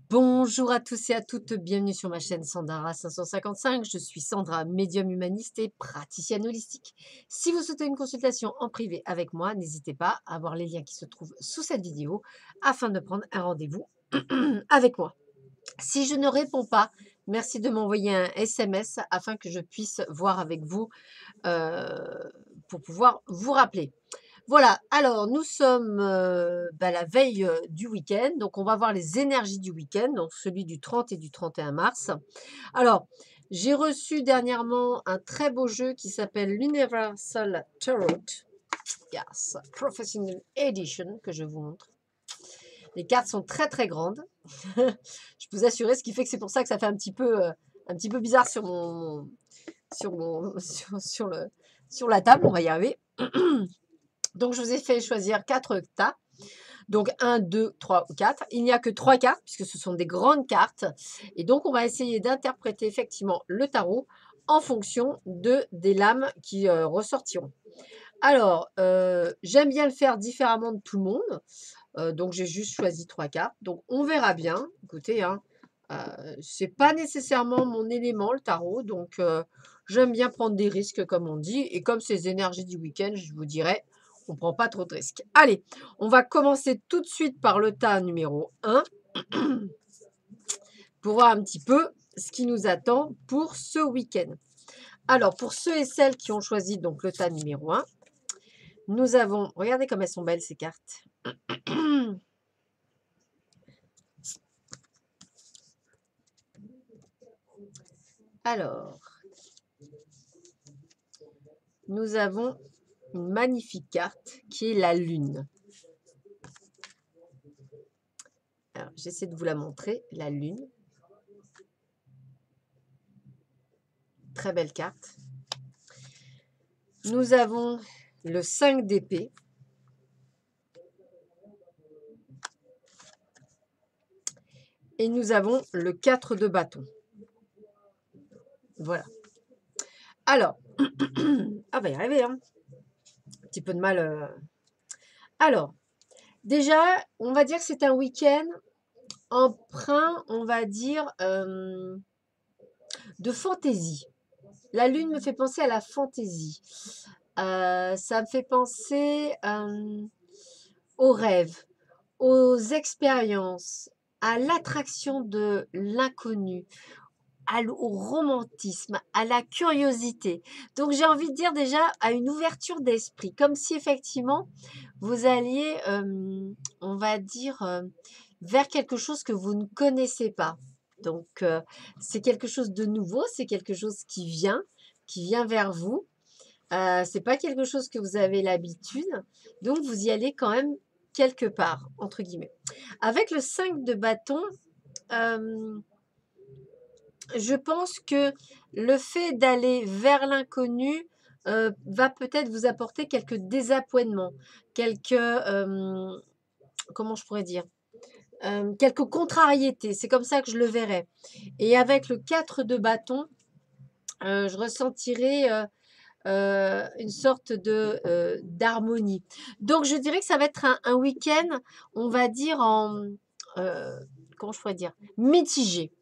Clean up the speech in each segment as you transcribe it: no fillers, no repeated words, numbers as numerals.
Bonjour à tous et à toutes, bienvenue sur ma chaîne Sandara 555. Je suis Sandra, médium humaniste et praticienne holistique. Si vous souhaitez une consultation en privé avec moi, n'hésitez pas à voir les liens qui se trouvent sous cette vidéo afin de prendre un rendez-vous avec moi. Si je ne réponds pas, merci de m'envoyer un SMS afin que je puisse voir avec vous pour pouvoir vous rappeler. Voilà, alors nous sommes la veille du week-end, donc on va voir les énergies du week-end, donc celui du 30 et du 31 mars. Alors, j'ai reçu dernièrement un très beau jeu qui s'appelle l'Universal Tarot, yes, Professional Edition, que je vous montre. Les cartes sont très très grandes, je peux vous assurer, ce qui fait que c'est pour ça que ça fait un petit peu bizarre sur sur la table, on va y arriver. Donc, je vous ai fait choisir 4 tas. Donc, 1, 2, 3 ou 4. Il n'y a que 3 cartes, puisque ce sont des grandes cartes. Et donc, on va essayer d'interpréter effectivement le tarot en fonction des lames qui ressortiront. Alors, j'aime bien le faire différemment de tout le monde. Donc, j'ai juste choisi 3 cartes. Donc, on verra bien. Écoutez, hein, c'est pas nécessairement mon élément, le tarot. Donc, j'aime bien prendre des risques, comme on dit. Et comme ces énergies du week-end, je vous dirais, on ne prend pas trop de risques. Allez, on va commencer tout de suite par le tas numéro 1 pour voir un petit peu ce qui nous attend pour ce week-end. Alors, pour ceux et celles qui ont choisi donc le tas numéro 1, nous avons, regardez comme elles sont belles ces cartes. Alors, nous avons une magnifique carte qui est la lune. Alors, j'essaie de vous la montrer, la lune. Très belle carte. Nous avons le 5 d'épée. Et nous avons le 4 de bâton. Voilà. Alors, ah bah y arriver, hein. Un petit peu de mal. Alors, déjà, on va dire que c'est un week-end empreint, on va dire, de fantaisie. La lune me fait penser à la fantaisie. Ça me fait penser aux rêves, aux expériences, à l'attraction de l'inconnu, au romantisme, à la curiosité. Donc j'ai envie de dire déjà à une ouverture d'esprit, comme si effectivement vous alliez, on va dire, vers quelque chose que vous ne connaissez pas. Donc c'est quelque chose de nouveau, c'est quelque chose qui vient vers vous. C'est pas quelque chose que vous avez l'habitude, donc vous y allez quand même quelque part, entre guillemets. Avec le 5 de bâton, je pense que le fait d'aller vers l'inconnu va peut-être vous apporter quelques désappointements, quelques, comment je pourrais dire, quelques contrariétés. C'est comme ça que je le verrais. Et avec le 4 de bâton, je ressentirais une sorte d'harmonie. Donc, je dirais que ça va être un week-end, on va dire, comment je pourrais dire, mitigé.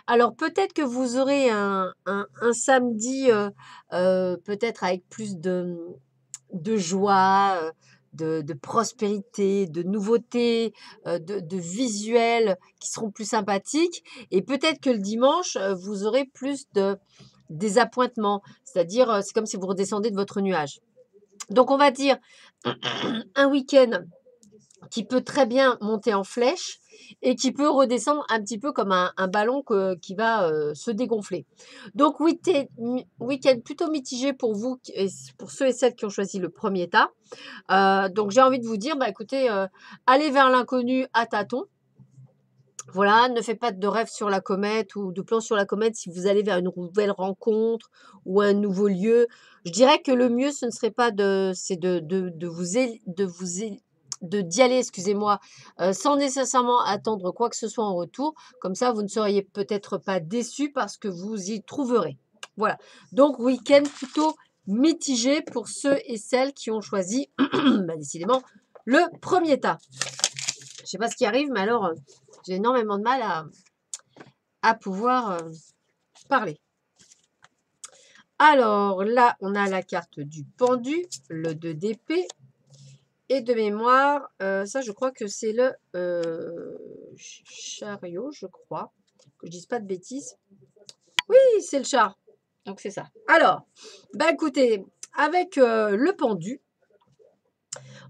Alors, peut-être que vous aurez un samedi, peut-être avec plus de joie, de prospérité, de nouveautés, de visuels qui seront plus sympathiques. Et peut-être que le dimanche, vous aurez plus de désappointements. C'est-à-dire, c'est comme si vous redescendez de votre nuage. Donc, on va dire un week-end qui peut très bien monter en flèche et qui peut redescendre un petit peu comme un ballon qui va se dégonfler. Donc, week-end plutôt mitigé pour vous, et pour ceux et celles qui ont choisi le premier tas. Donc, j'ai envie de vous dire, bah, écoutez, allez vers l'inconnu à tâtons. Voilà, ne faites pas de rêve sur la comète ou de plans sur la comète si vous allez vers une nouvelle rencontre ou un nouveau lieu. Je dirais que le mieux, ce ne serait pas c'est d'y aller, excusez-moi, sans nécessairement attendre quoi que ce soit en retour. Comme ça, vous ne seriez peut-être pas déçus parce que vous y trouverez. Voilà. Donc, week-end plutôt mitigé pour ceux et celles qui ont choisi, décidément, le premier tas. Je sais pas ce qui arrive, mais alors, j'ai énormément de mal à pouvoir parler. Alors là, on a la carte du pendu, le 2 d'épée. Et de mémoire, ça je crois que c'est le chariot, je crois. Que je dise pas de bêtises. Oui, c'est le char. Donc c'est ça. Alors, bah écoutez, avec le pendu,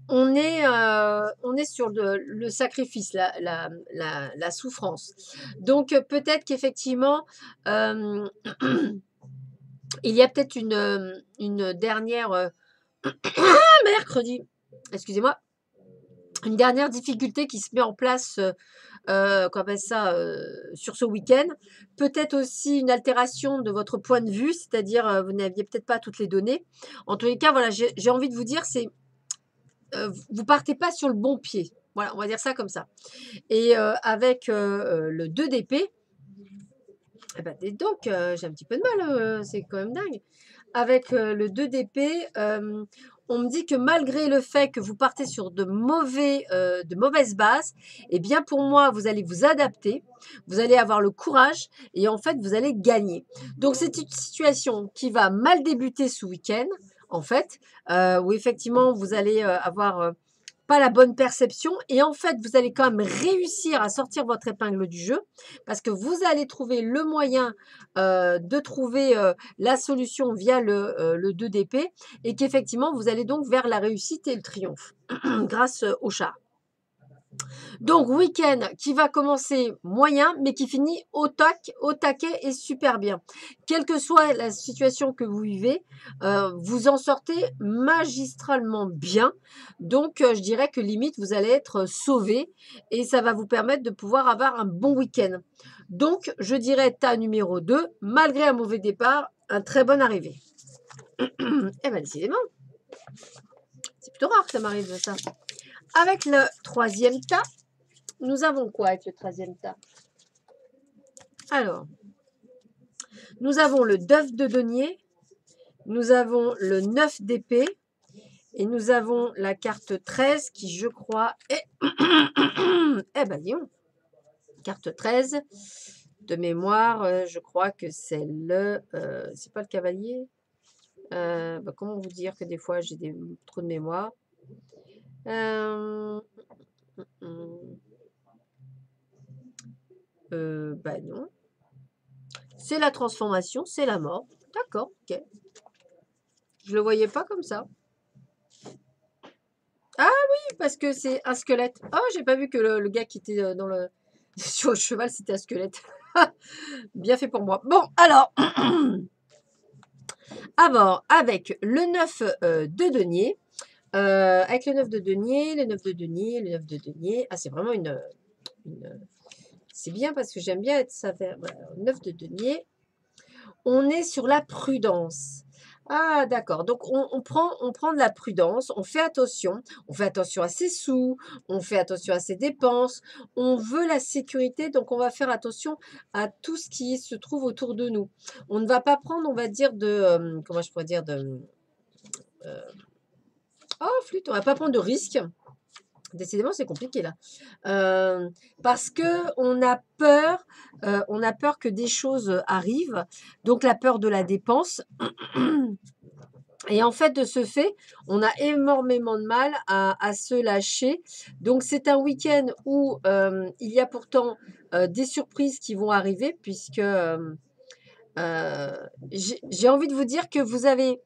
on est sur le sacrifice, la souffrance. Donc peut-être qu'effectivement, il y a peut-être une dernière mercredi, excusez-moi, une dernière difficulté qui se met en place qu'on appelle ça, sur ce week-end. Peut-être aussi une altération de votre point de vue, c'est-à-dire vous n'aviez peut-être pas toutes les données. En tous les cas, voilà, j'ai envie de vous dire, c'est vous partez pas sur le bon pied. Voilà, on va dire ça comme ça. Et avec le 2 d'épée, eh ben, dis donc, j'ai un petit peu de mal, c'est quand même dingue. Avec le 2 d'épée, on me dit que malgré le fait que vous partez sur de mauvaises bases, eh bien pour moi, vous allez vous adapter, vous allez avoir le courage et en fait, vous allez gagner. Donc c'est une situation qui va mal débuter ce week-end, en fait, où effectivement, vous allez avoir pas la bonne perception et en fait, vous allez quand même réussir à sortir votre épingle du jeu parce que vous allez trouver le moyen de trouver la solution via le 2 d'épée et qu'effectivement, vous allez donc vers la réussite et le triomphe grâce au chat. Donc, week-end qui va commencer moyen, mais qui finit au taquet et super bien. Quelle que soit la situation que vous vivez, vous en sortez magistralement bien. Donc, je dirais que limite, vous allez être sauvé et ça va vous permettre de pouvoir avoir un bon week-end. Donc, je dirais tas numéro 2, malgré un mauvais départ, un très bon arrivée. Eh bien, décidément, c'est plutôt rare que ça m'arrive ça. Avec le troisième tas, nous avons quoi avec le troisième tas? Alors, nous avons le 9 de denier, nous avons le 9 d'épée et nous avons la carte 13 qui, je crois, est... eh ben, disons, carte 13 de mémoire, je crois que c'est le... c'est pas le cavalier. Comment vous dire que des fois, j'ai des trous de mémoire. Non. C'est la transformation, c'est la mort. D'accord, ok. Je le voyais pas comme ça. Ah oui, parce que c'est un squelette. Oh, j'ai pas vu que le gars qui était dans le sur le cheval, c'était un squelette. Bien fait pour moi. Bon, alors, avec le 9 de denier, avec le 9 de denier, le 9 de denier, le 9 de denier. Ah, c'est vraiment une c'est bien parce que j'aime bien être ça. Voilà, 9 de denier. On est sur la prudence. Ah, d'accord. Donc, on prend de la prudence, on fait attention à ses sous, on fait attention à ses dépenses, on veut la sécurité, donc on va faire attention à tout ce qui se trouve autour de nous. On ne va pas prendre, on va dire, comment je pourrais dire, oh, flûte, on ne va pas prendre de risques. Décidément, c'est compliqué là. Parce que on a peur que des choses arrivent, donc la peur de la dépense. Et en fait, de ce fait, on a énormément de mal à se lâcher. Donc, c'est un week-end où il y a pourtant des surprises qui vont arriver, puisque j'ai envie de vous dire que vous avez...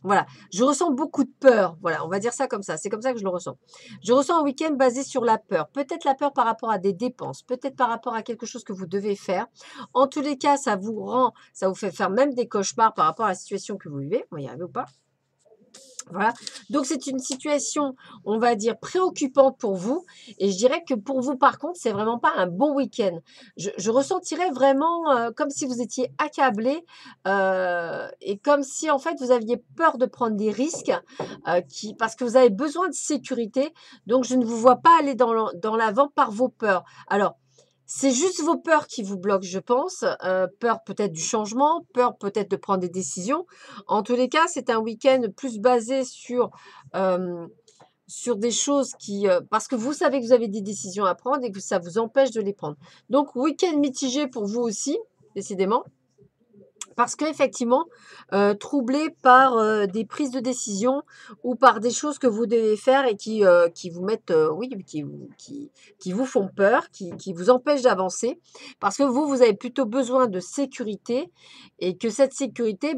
Voilà, je ressens beaucoup de peur. Voilà, on va dire ça comme ça. C'est comme ça que je le ressens. Je ressens un week-end basé sur la peur. Peut-être la peur par rapport à des dépenses, peut-être par rapport à quelque chose que vous devez faire. En tous les cas, ça vous fait faire même des cauchemars par rapport à la situation que vous vivez. On va y arriver ou pas? Voilà. Donc, c'est une situation, on va dire, préoccupante pour vous. Et je dirais que pour vous, par contre, c'est vraiment pas un bon week-end. Je ressentirais vraiment comme si vous étiez accablé et comme si, en fait, vous aviez peur de prendre des risques parce que vous avez besoin de sécurité. Donc, je ne vous vois pas aller dans l'avant par vos peurs. Alors, c'est juste vos peurs qui vous bloquent, je pense. Peur peut-être du changement, peur peut-être de prendre des décisions. En tous les cas, c'est un week-end plus basé sur des choses qui... parce que vous savez que vous avez des décisions à prendre et que ça vous empêche de les prendre. Donc, week-end mitigé pour vous aussi, décidément. Parce qu'effectivement, troublé par des prises de décision ou par des choses que vous devez faire et qui vous mettent, oui, qui vous font peur, qui vous empêchent d'avancer. Parce que vous avez plutôt besoin de sécurité et que cette sécurité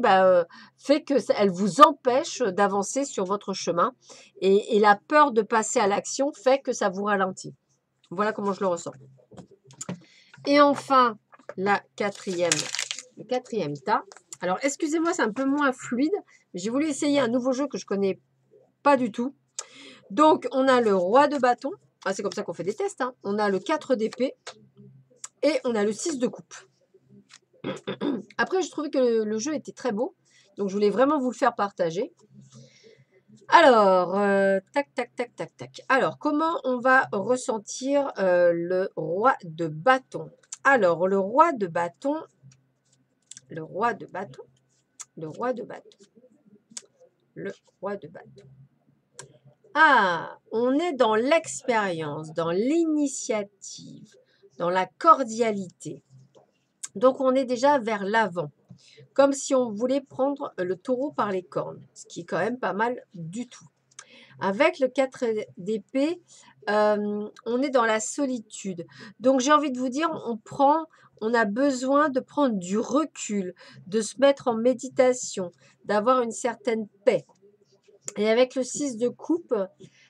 fait que elle vous empêche d'avancer sur votre chemin. Et la peur de passer à l'action fait que ça vous ralentit. Voilà comment je le ressens. Et enfin, le quatrième tas. Alors, excusez-moi, c'est un peu moins fluide. J'ai voulu essayer un nouveau jeu que je ne connais pas du tout. Donc, on a le roi de bâton. Ah, c'est comme ça qu'on fait des tests. Hein. On a le 4 d'épée. Et on a le 6 de coupe. Après, je trouvais que le jeu était très beau. Donc, je voulais vraiment vous le faire partager. Alors, tac, tac, tac, tac, tac. Alors, comment on va ressentir le roi de bâton? Alors, le roi de bâton, le roi de bâton, le roi de bâton, le roi de bâton. Ah, on est dans l'expérience, dans l'initiative, dans la cordialité. Donc, on est déjà vers l'avant, comme si on voulait prendre le taureau par les cornes, ce qui est quand même pas mal du tout. Avec le 4 d'épée, on est dans la solitude. Donc, j'ai envie de vous dire, on a besoin de prendre du recul, de se mettre en méditation, d'avoir une certaine paix. Et avec le 6 de coupe,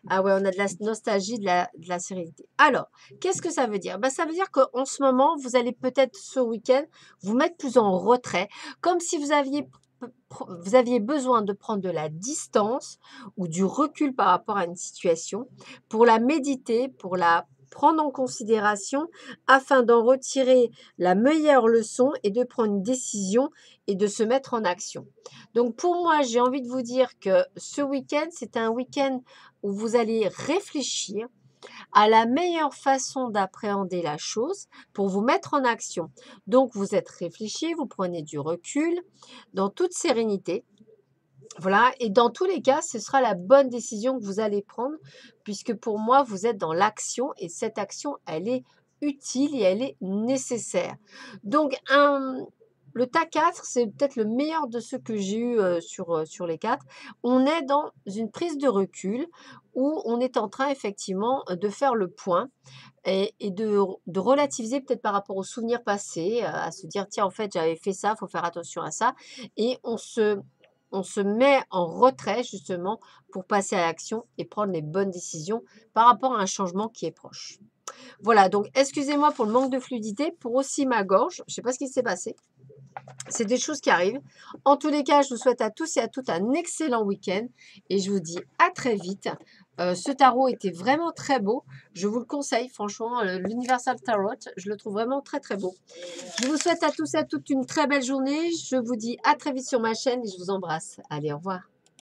ah ouais, on a de la nostalgie, de la sérénité. Alors, qu'est-ce que ça veut dire? Ça veut dire qu'en ce moment, vous allez peut-être ce week-end vous mettre plus en retrait, comme si vous aviez besoin de prendre de la distance ou du recul par rapport à une situation pour la méditer, pour la prendre en considération afin d'en retirer la meilleure leçon et de prendre une décision et de se mettre en action. Donc pour moi, j'ai envie de vous dire que ce week-end, c'est un week-end où vous allez réfléchir à la meilleure façon d'appréhender la chose pour vous mettre en action. Donc vous êtes réfléchi, vous prenez du recul dans toute sérénité. Voilà, et dans tous les cas, ce sera la bonne décision que vous allez prendre, puisque pour moi, vous êtes dans l'action et cette action, elle est utile et elle est nécessaire. Donc, le tas 4, c'est peut-être le meilleur de ceux que j'ai eu sur les 4. On est dans une prise de recul où on est en train effectivement de faire le point et de relativiser peut-être par rapport aux souvenirs passés, à se dire, tiens, en fait, j'avais fait ça, il faut faire attention à ça. Et on se met en retrait justement pour passer à l'action et prendre les bonnes décisions par rapport à un changement qui est proche. Voilà, donc excusez-moi pour le manque de fluidité, pour aussi ma gorge, je ne sais pas ce qui s'est passé. C'est des choses qui arrivent. En tous les cas, je vous souhaite à tous et à toutes un excellent week-end et je vous dis à très vite. Ce tarot était vraiment très beau. Je vous le conseille, franchement, l'Universal Tarot, je le trouve vraiment très très beau. Je vous souhaite à tous et à toutes une très belle journée. Je vous dis à très vite sur ma chaîne et je vous embrasse. Allez, au revoir.